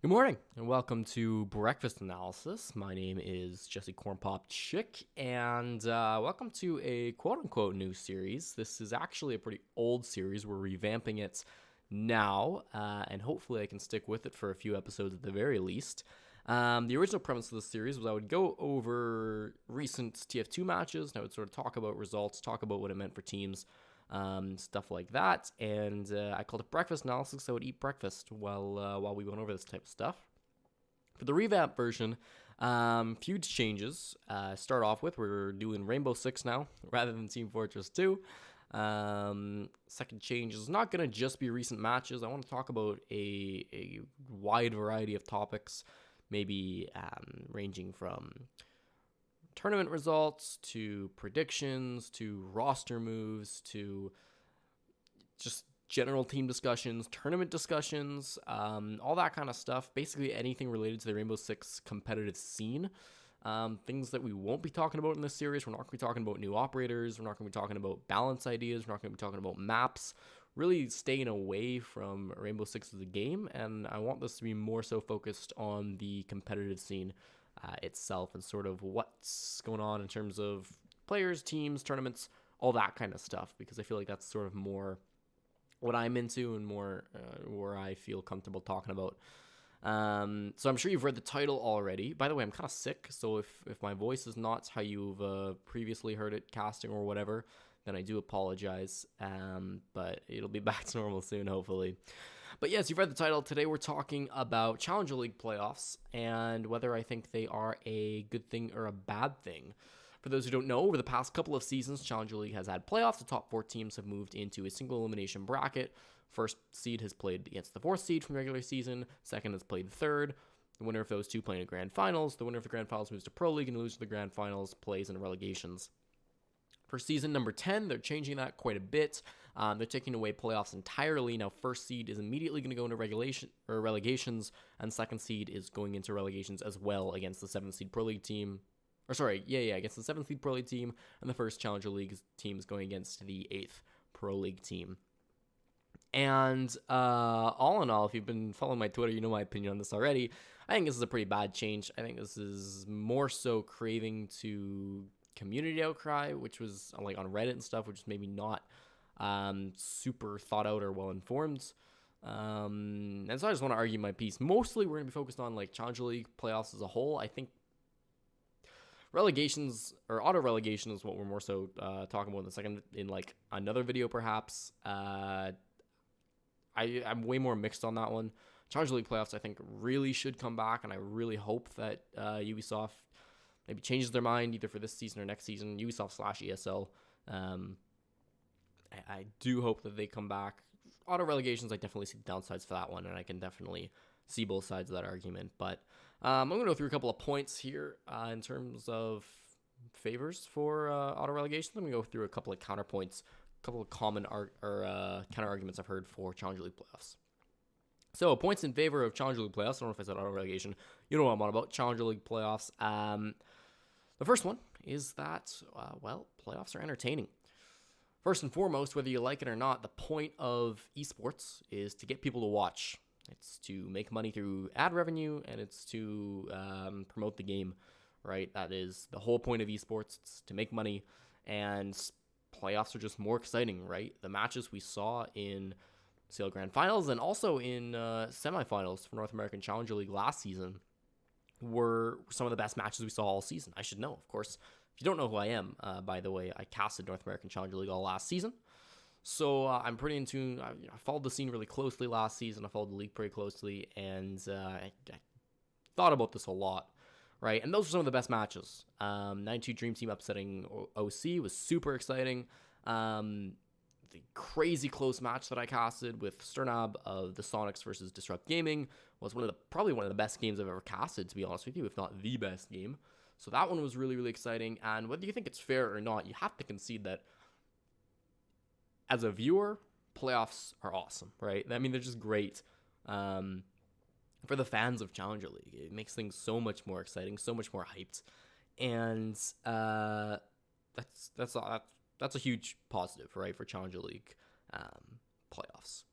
Good morning and welcome to Breakfast Analysis. My name is Jesse Cornpop Chick, and welcome to a quote-unquote new series. This is actually a pretty old series. We're revamping it now, and hopefully I can stick with it for a few episodes at the very least. The original premise of this series was I would go over recent TF2 matches, and I would sort of talk about results, talk about what it meant for teams, stuff like that. And I called it breakfast analysis, so I would eat breakfast while we went over this type of stuff. For the revamp version, few changes. Start off with, we're doing Rainbow Six now rather than Team Fortress 2. Second change is not going to just be recent matches. I want to talk about a wide variety of topics, maybe ranging from tournament results to predictions to roster moves to just general team discussions, tournament discussions, all that kind of stuff. Basically anything related to the Rainbow Six competitive scene. Things that we won't be talking about in this series. We're not going to be talking about new operators. We're not going to be talking about balance ideas. We're not going to be talking about maps. Really staying away from Rainbow Six as a game. And I want this to be more so focused on the competitive scene itself and sort of what's going on in terms of players, teams, tournaments, all that kind of stuff. Because I feel like that's sort of more what I'm into and more where I feel comfortable talking about. So I'm sure you've read the title already. By the way, I'm kind of sick, so if my voice is not how you've previously heard it casting or whatever, then I do apologize. But it'll be back to normal soon, hopefully. But yes, you've read the title. Today we're talking about Challenger League playoffs and whether I think they are a good thing or a bad thing. For those who don't know, over the past couple of seasons, Challenger League has had playoffs. The top four teams have moved into a single elimination bracket. First seed has played against the fourth seed from the regular season. Second has played the third. The winner of those two play in the grand finals. The winner of the grand finals moves to Pro League, and the loser of the grand finals plays in relegations. For season number 10, they're changing that quite a bit. They're taking away playoffs entirely. Now, first seed is immediately going to go into relegations, and second seed is going into relegations as well against the 7th seed Pro League team. Against the 7th League Pro League team, and the first Challenger League team is going against the 8th Pro League team. And all in all, if you've been following my Twitter, you know my opinion on this already. I think this is a pretty bad change. I think this is more so craving to community outcry, which was like on Reddit and stuff, which is maybe not super thought out or well informed. And so I just want to argue my piece. Mostly, we're going to be focused on like Challenger League playoffs as a whole. I think relegations or auto relegation is what we're more so talking about in a second in like another video perhaps. I'm way more mixed on that one. Challenger League playoffs I think really should come back, and I really hope that Ubisoft maybe changes their mind either for this season or next season. Ubisoft/ESL. I do hope that they come back. Auto relegations, I definitely see the downsides for that one, and I can definitely see both sides of that argument. But I'm going to go through a couple of points here in terms of favors for auto relegation. I'm going to go through a couple of counterpoints, a couple of common counter arguments I've heard for Challenger League playoffs. So points in favor of Challenger League playoffs. I don't know if I said auto relegation. You know what I'm on about. Challenger League playoffs. The first one is that, playoffs are entertaining. First and foremost, whether you like it or not, the point of esports is to get people to watch. It's to make money through ad revenue, and it's to promote the game, right? That is the whole point of esports. It's to make money, and playoffs are just more exciting, right? The matches we saw in CL Grand Finals and also in semifinals for North American Challenger League last season were some of the best matches we saw all season. I should know, of course. If you don't know who I am, by the way, I casted North American Challenger League all last season. So I'm pretty in tune. I followed the scene really closely last season. I followed the league pretty closely, and I thought about this a lot, right? And those were some of the best matches. 92 Dream Team upsetting OC was super exciting. The crazy close match that I casted with Sternab of the Sonics versus Disrupt Gaming was probably one of the best games I've ever casted, to be honest with you, if not the best game. So that one was really, really exciting. And whether you think it's fair or not, you have to concede that as a viewer, playoffs are awesome, right? I mean, they're just great. For the fans of Challenger League, it makes things so much more exciting, so much more hyped, and that's a huge positive, right, for Challenger League playoffs.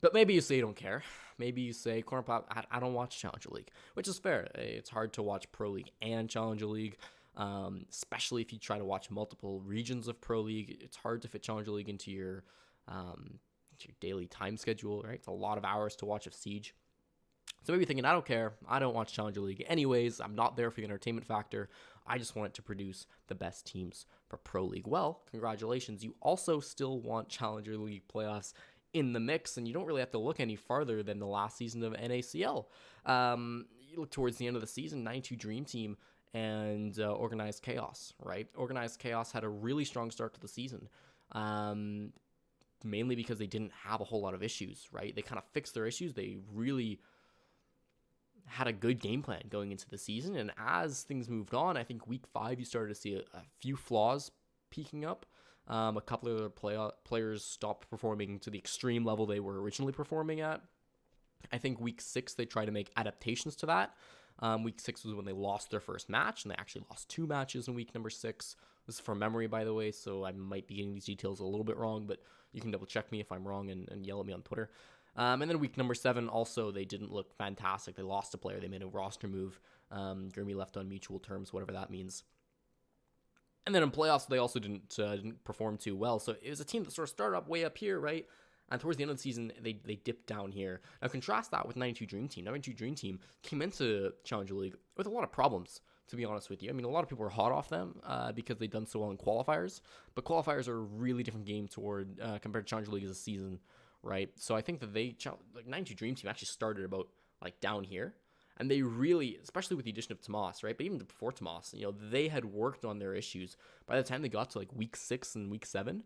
But maybe you say you don't care. Maybe you say, Corn Pop, I don't watch Challenger League, which is fair. It's hard to watch Pro League and Challenger League, especially if you try to watch multiple regions of Pro League. It's hard to fit Challenger League into your daily time schedule, right? It's a lot of hours to watch of Siege. So maybe you're thinking, I don't care. I don't watch Challenger League anyways. I'm not there for the entertainment factor. I just want it to produce the best teams for Pro League. Well, congratulations. You also still want Challenger League playoffs in the mix, and you don't really have to look any farther than the last season of NACL. You look towards the end of the season, 92 Dream Team and Organized Chaos, right? Organized Chaos had a really strong start to the season, mainly because they didn't have a whole lot of issues, right? They kind of fixed their issues. They really had a good game plan going into the season, and as things moved on, I think week 5 you started to see a few flaws peaking up. A couple of their players stopped performing to the extreme level they were originally performing at. I think week 6 they tried to make adaptations to that. Week 6 was when they lost their first match, and they actually lost 2 matches in week number 6. This is from memory, by the way, so I might be getting these details a little bit wrong, but you can double check me if I'm wrong and yell at me on Twitter. And then week number 7, also, they didn't look fantastic. They lost a player. They made a roster move. Grimmy left on mutual terms, whatever that means. And then in playoffs, they also didn't perform too well. So it was a team that sort of started up way up here, right? And towards the end of the season, they dipped down here. Now, contrast that with 92 Dream Team. 92 Dream Team came into Challenger League with a lot of problems, to be honest with you. I mean, a lot of people are hot off them because they've done so well in qualifiers. But qualifiers are a really different game compared to Challenger League as a season, right? So I think that 92 Dream Team actually started about down here. And they really, especially with the addition of Tomas, right? But even before Tomas, they had worked on their issues. By the time they got to week 6 and week 7,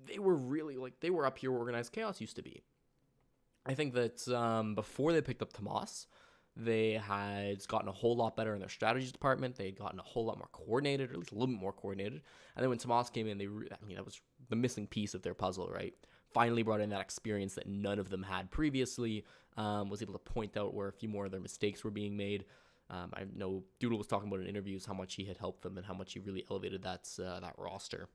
they were really they were up here where Organized Chaos used to be. I think that before they picked up Tomas, they had gotten a whole lot better in their strategies department. They had gotten a whole lot more coordinated, or at least a little bit more coordinated. And then when Tomas came in, that was the missing piece of their puzzle, right? Finally brought in that experience that none of them had previously, was able to point out where a few more of their mistakes were being made. I know Doodle was talking about in interviews how much he had helped them and how much he really elevated that roster.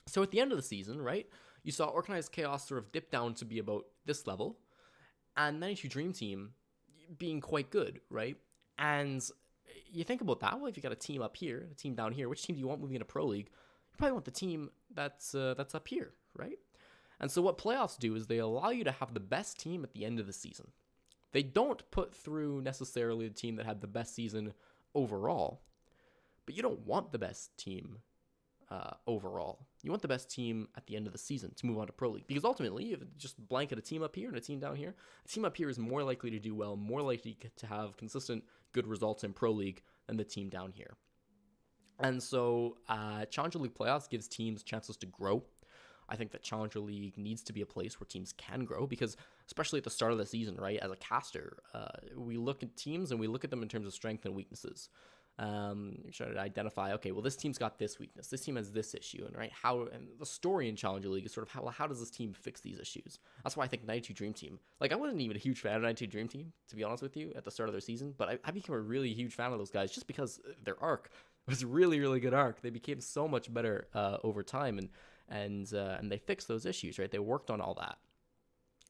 So at the end of the season, right, you saw Organized Chaos sort of dip down to be about this level, and 92 Dream Team being quite good, right? And you think about that, well, if you got a team up here, a team down here, which team do you want moving into Pro League? You probably want the team that's up here, right? And so what playoffs do is they allow you to have the best team at the end of the season. They don't put through necessarily the team that had the best season overall, but you don't want the best team overall. You want the best team at the end of the season to move on to Pro League, because ultimately, if you just blanket a team up here and a team down here, a team up here is more likely to do well, more likely to have consistent good results in Pro League than the team down here. And so Challenger League playoffs gives teams chances to grow. I think that Challenger League needs to be a place where teams can grow, because especially at the start of the season, right, as a caster, we look at teams and we look at them in terms of strength and weaknesses. You're trying to identify, okay, well, this team's got this weakness, this team has this issue, and and the story in Challenger League is sort of how does this team fix these issues? That's why I think 92 Dream Team, I wasn't even a huge fan of 92 Dream Team, to be honest with you, at the start of their season, but I became a really huge fan of those guys just because their arc was a really, really good arc. They became so much better over time, and they fixed those issues, right? They worked on all that.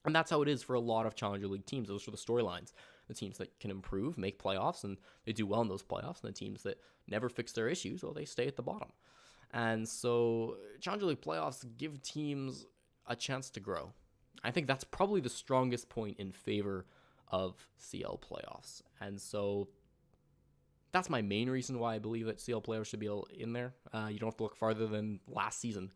And that's how it is for a lot of Challenger League teams. Those are the storylines. The teams that can improve, make playoffs, and they do well in those playoffs. And the teams that never fix their issues, well, they stay at the bottom. And so Challenger League playoffs give teams a chance to grow. I think that's probably the strongest point in favor of CL playoffs. And so that's my main reason why I believe that CL playoffs should be in there. You don't have to look farther than last season,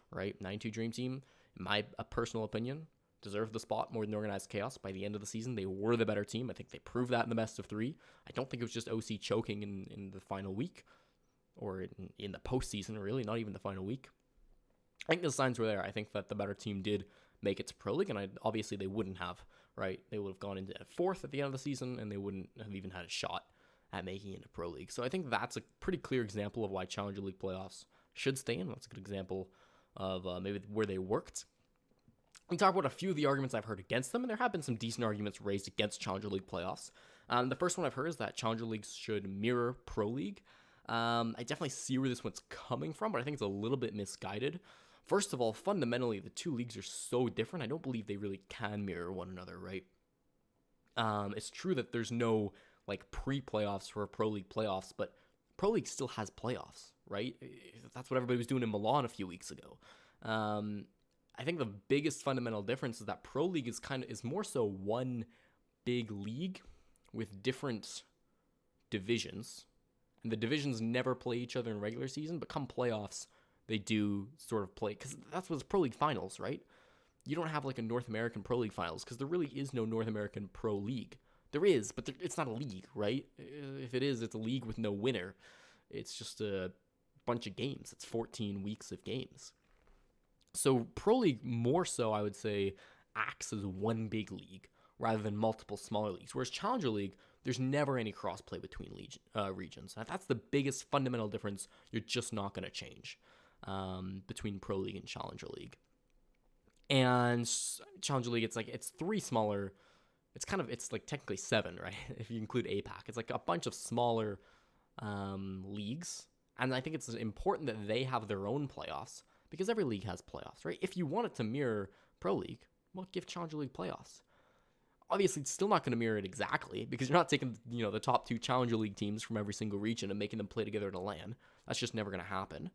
right? 92 Dream Team, in my personal opinion, deserved the spot more than Organized Chaos. By the end of the season, they were the better team. I think they proved that in the best of 3. I don't think it was just OC choking in the final week, or in the postseason, really, not even the final week. I think the signs were there. I think that the better team did make it to Pro League, and obviously they wouldn't have, right? They would have gone into 4th at the end of the season, and they wouldn't have even had a shot at making it into Pro League. So I think that's a pretty clear example of why Challenger League playoffs should stay in. That's a good example of maybe where they worked. We talk about a few of the arguments I've heard against them, and there have been some decent arguments raised against Challenger League playoffs. The first one I've heard is that Challenger Leagues should mirror Pro League. I definitely see where this one's coming from, but I think it's a little bit misguided First of all, fundamentally, the two leagues are so different. I don't believe they really can mirror one another, right? It's true that there's no like pre-playoffs for Pro League playoffs, but Pro League still has playoffs, right? That's what everybody was doing in Milan a few weeks ago. I think the biggest fundamental difference is that Pro League is more so one big league with different divisions, and the divisions never play each other in regular season, but come playoffs, they do sort of play, because that's what's Pro League finals, right? You don't have like a North American Pro League finals because there really is no North American Pro League. There is, but it's not a league, right? If it is, it's a league with no winner. It's just a bunch of games. It's 14 weeks of games. So Pro League more so, I would say, acts as one big league rather than multiple smaller leagues. Whereas Challenger League, there's never any crossplay between regions. Now, that's the biggest fundamental difference you're just not going to change between Pro League and Challenger League. And Challenger League, it's three smaller. It's like technically seven, right? If you include APAC, it's like a bunch of smaller leagues. And I think it's important that they have their own playoffs because every league has playoffs, right? If you want it to mirror Pro League, well, give Challenger League playoffs. Obviously, it's still not going to mirror it exactly because you're not taking, the top two Challenger League teams from every single region and making them play together to LAN. That's just never going to happen.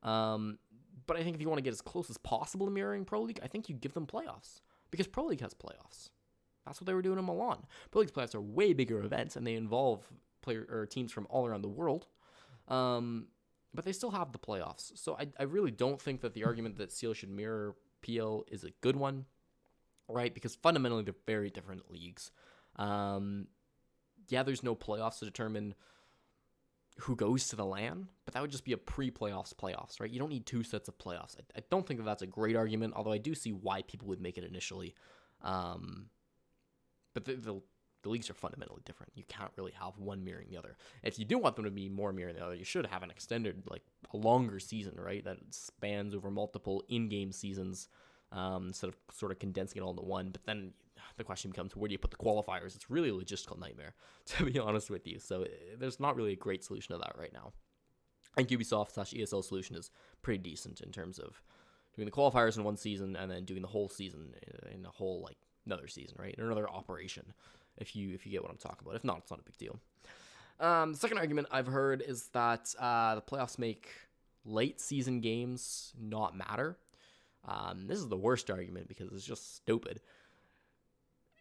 But I think if you want to get as close as possible to mirroring Pro League, I think you give them playoffs because Pro League has playoffs. That's what they were doing in Milan. Pro League's playoffs are way bigger events and they involve teams from all around the world. But they still have the playoffs. So I really don't think that the argument that CL should mirror PL is a good one, right? Because fundamentally they're very different leagues. There's no playoffs to determine who goes to the LAN, but that would just be a playoffs, right? You don't need two sets of playoffs. I don't think that that's a great argument, although I do see why people would make it initially. But the leagues are fundamentally different. You can't really have one mirroring the other. If you do want them to be more mirroring the other, you should have an extended, a longer season, right? That spans over multiple in-game seasons instead of sort of condensing it all into one. But then the question becomes, where do you put the qualifiers? It's really a logistical nightmare, to be honest with you. So there's not really a great solution to that right now. I think Ubisoft/ESL solution is pretty decent in terms of doing the qualifiers in one season and then doing the whole season in a whole, another season, right? Or another operation, if you get what I'm talking about. If not, it's not a big deal. The second argument I've heard is that the playoffs make late season games not matter. This is the worst argument because it's just stupid.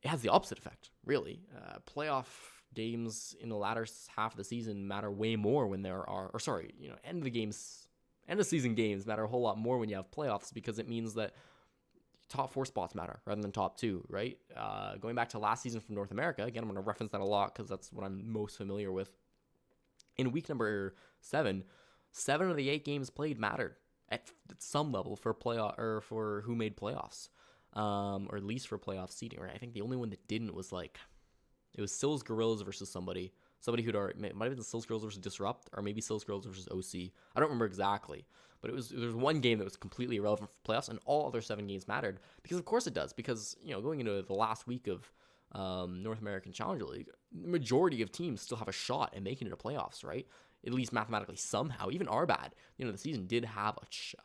It has the opposite effect, really. Playoff games in the latter half of the season matter way more when there are, end of season games matter a whole lot more when you have playoffs because it means that top 4 spots matter rather than top 2, right? Going back to last season from North America, again, I'm going to reference that a lot because that's what I'm most familiar with. In week number 7 of the 8 games played mattered at some level for playoff or for who made playoffs, or at least for playoff seeding, right? I think the only one that didn't was it was Sills Gorillas versus somebody who'd already, it might have been Sills Gorillas versus Disrupt, or maybe Sills Gorillas versus OC. I don't remember exactly, but there was one game that was completely irrelevant for playoffs, and all other 7 games mattered because of course it does. Because going into the last week of North American Challenger League, the majority of teams still have a shot at making it to playoffs, right? At least mathematically somehow. Even Arbad, the season did have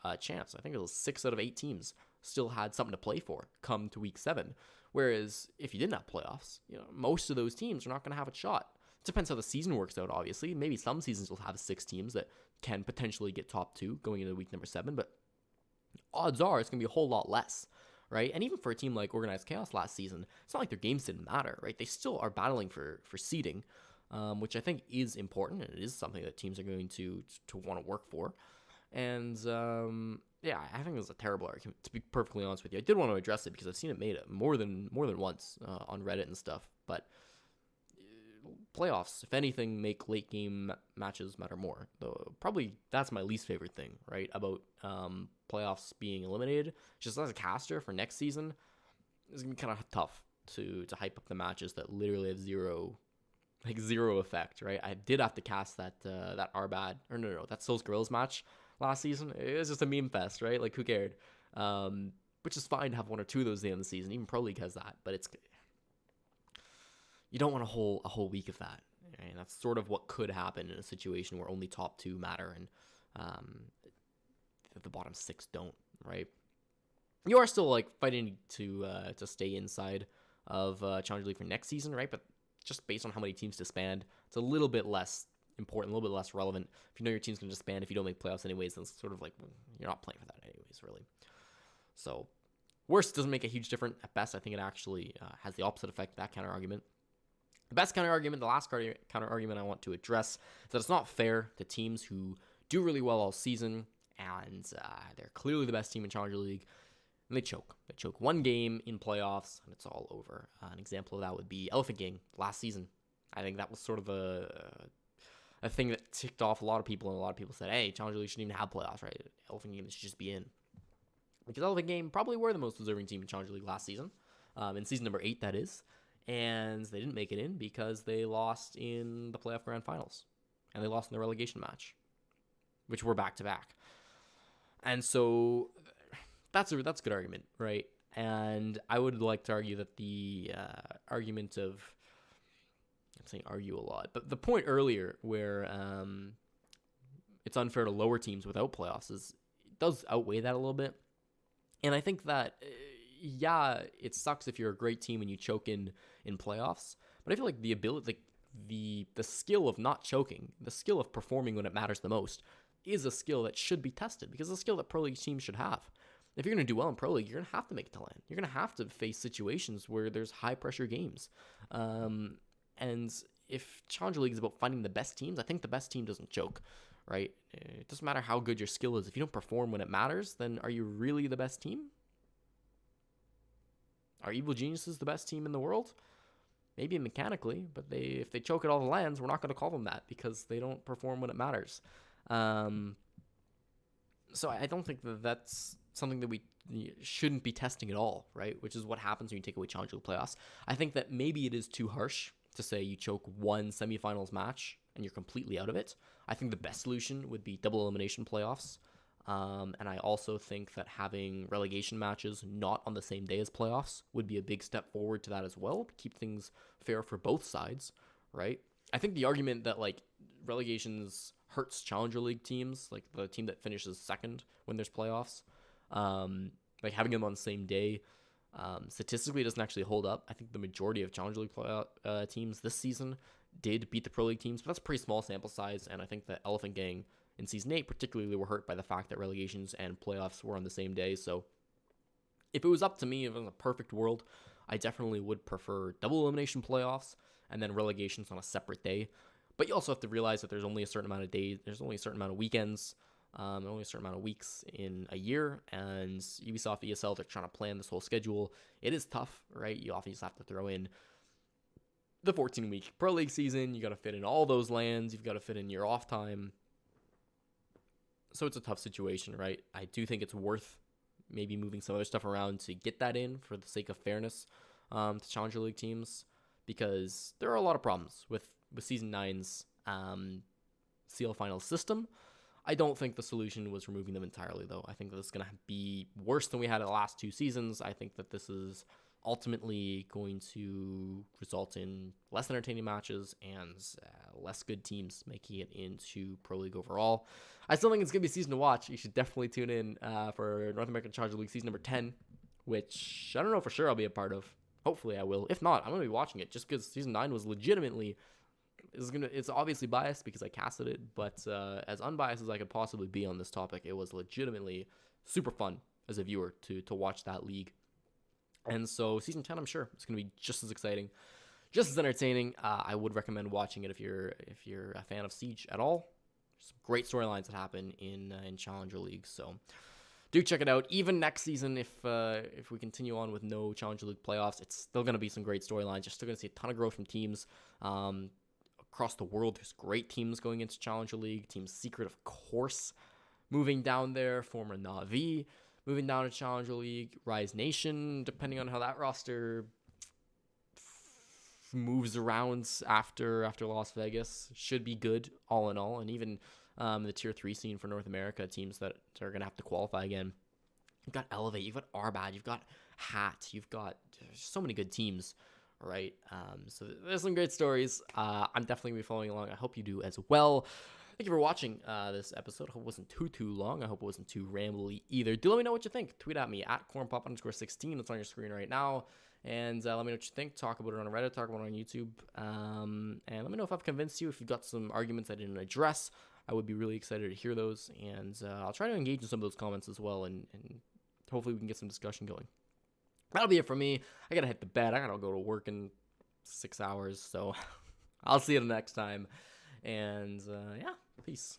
a chance. I think it was 6 out of 8 teams still had something to play for come to week 7. Whereas if you didn't have playoffs, most of those teams are not going to have a shot. It depends how the season works out, obviously. Maybe some seasons will have 6 teams that can potentially get top 2 going into week number 7, but odds are it's going to be a whole lot less, right? And even for a team like Organized Chaos last season, it's not like their games didn't matter, right? They still are battling for seeding, which I think is important, and it is something that teams are going to want to work for. And I think it was a terrible argument, to be perfectly honest with you. I did want to address it because I've seen it made more than once on Reddit and stuff. But playoffs, if anything, make late game matches matter more. Though probably that's my least favorite thing, right, about playoffs being eliminated. Just as a caster for next season, it's gonna be kind of tough to hype up the matches that literally have zero effect, right? I did have to cast that Arbad, or no, that Souls Gorillas match last season. It was just a meme fest, right? Who cared? Which is fine to have 1 or 2 of those at the end of the season. Even Pro League has that, but you don't want a whole week of that. Right? And that's sort of what could happen in a situation where only top 2 matter and the bottom 6 don't. right? You are still like fighting to stay inside of Challenger League for next season, right? But just based on how many teams disband, it's a little bit less important, a little bit less relevant. If you know your team's going to disband, if you don't make playoffs anyways, then it's sort of like you're not playing for that anyways, really. So worst doesn't make a huge difference. At best, I think it actually has the opposite effect, that counter argument. The best counter argument, the last counter argument I want to address, is that it's not fair to teams who do really well all season and they're clearly the best team in Challenger League, and they choke. They choke one game in playoffs, and it's all over. An example of that would be Elephant Gang last season. I think that was sort of a thing that ticked off a lot of people, and a lot of people said, hey, Challenger League shouldn't even have playoffs, right? Elephant Game should just be in. Because Elephant Game probably were the most deserving team in Challenger League last season, in season number 8, that is. And they didn't make it in because they lost in the playoff grand finals. And they lost in the relegation match, which were back-to-back. And so that's a good argument, right? And I would like to argue that the argument of, I'm saying argue a lot, but the point earlier where it's unfair to lower teams without playoffs it does outweigh that a little bit. And I think that, yeah, it sucks if you're a great team and you choke in playoffs, but I feel like the ability, like the skill of not choking, the skill of performing when it matters the most, is a skill that should be tested, because it's a skill that Pro League teams should have. If you're going to do well in Pro League, you're going to have to make it to land. You're going to have to face situations where there's high-pressure games. And if Challenger League is about finding the best teams, I think the best team doesn't choke, right? It doesn't matter how good your skill is. If you don't perform when it matters, then are you really the best team? Are Evil Geniuses the best team in the world? Maybe mechanically, but if they choke at all the lands, we're not going to call them that because they don't perform when it matters. So I don't think that's something that we shouldn't be testing at all, right? Which is what happens when you take away Challenger League playoffs. I think that maybe it is too harsh to say you choke one semifinals match and you're completely out of it. I think the best solution would be double elimination playoffs. And I also think that having relegation matches not on the same day as playoffs would be a big step forward to that as well. Keep things fair for both sides, right? I think the argument that like relegations hurts Challenger League teams, like the team that finishes second when there's playoffs, like having them on the same day, statistically doesn't actually hold up. I think the majority of Challenger League teams this season did beat the Pro League teams, but that's a pretty small sample size, and I think that Elephant Gang in Season 8 particularly were hurt by the fact that relegations and playoffs were on the same day. So if it was up to me, if it was a perfect world, I definitely would prefer double elimination playoffs and then relegations on a separate day. But you also have to realize that there's only a certain amount of days, there's only a certain amount of weekends, and only a certain amount of weeks in a year, and Ubisoft ESL, they're trying to plan this whole schedule. It is tough, right? You often just have to throw in the 14-week Pro League season. You got to fit in all those lands. You've got to fit in your off time. So it's a tough situation, right? I do think it's worth maybe moving some other stuff around to get that in for the sake of fairness to Challenger League teams, because there are a lot of problems with Season 9's CL Finals system. I don't think the solution was removing them entirely, though. I think that it's going to be worse than we had in the last 2 seasons. I think that this is ultimately going to result in less entertaining matches and less good teams making it into Pro League overall. I still think it's going to be a season to watch. You should definitely tune in for North American Challenger League season number 10, which I don't know for sure I'll be a part of. Hopefully I will. If not, I'm going to be watching it just because season 9 was legitimately... It's obviously biased because I casted it, but as unbiased as I could possibly be on this topic, it was legitimately super fun as a viewer to watch that league. And so season 10, I'm sure it's going to be just as exciting, just as entertaining. I would recommend watching it if you're a fan of Siege at all. There's some great storylines that happen in Challenger League, so do check it out. Even next season, if we continue on with no Challenger League playoffs, it's still going to be some great storylines. You're still going to see a ton of growth from teams across the world. There's great teams going into Challenger League. Team Secret, of course, moving down there. Former Na'Vi moving down to Challenger League. Rise Nation, depending on how that roster moves around after Las Vegas, should be good all in all. And even the Tier 3 scene for North America, teams that are going to have to qualify again. You've got Elevate, you've got Arbad, you've got Hat, you've got so many good teams. Right, so there's some great stories. I'm definitely going to be following along. I hope you do as well. Thank you for watching this episode. I hope it wasn't too long. I hope it wasn't too rambly either. Do let me know what you think. Tweet at me at cornpop_16. It's on your screen right now. And let me know what you think. Talk about it on Reddit. Talk about it on YouTube. And let me know if I've convinced you. If you've got some arguments I didn't address, I would be really excited to hear those. And I'll try to engage in some of those comments as well. And hopefully we can get some discussion going. That'll be it for me. I gotta hit the bed. I gotta go to work in 6 hours. So I'll see you the next time. And yeah, peace.